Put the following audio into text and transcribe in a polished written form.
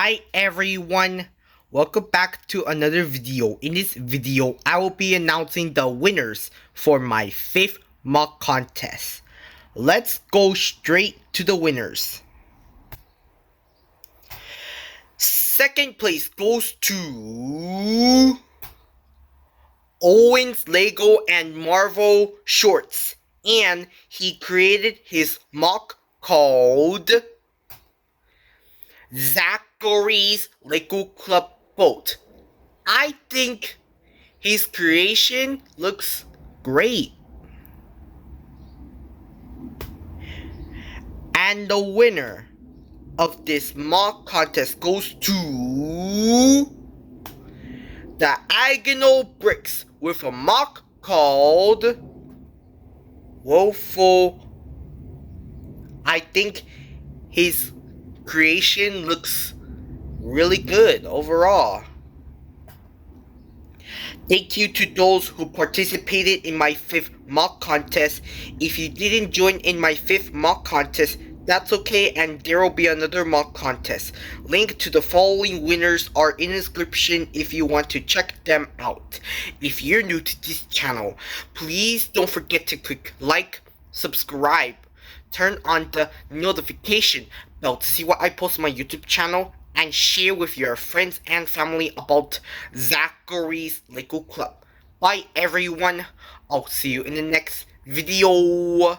Hi everyone, welcome back to another video. In this video, I will be announcing the winners for my 5th mock contest. Let's go straight to the winners. Second place goes to Owen's Lego and Marvel Shorts, and he created his mock called Zachary's Lego Club Boat. I think his creation looks great. And the winner of this mock contest goes to Diagonal Bricks with a mock called Hurtful. I think his creation looks really good overall. Thank you to those who participated in my 5th mock contest. If you didn't join in my 5th mock contest, that's okay, and there will be another mock contest. Link to the following winners are in the description if you want to check them out. If you're new to this channel, please don't forget to click like, subscribe, turn on the notification bell to see what I post on my YouTube channel, and share with your friends and family about Zachary's Lego Club. Bye everyone, I'll see you in the next video.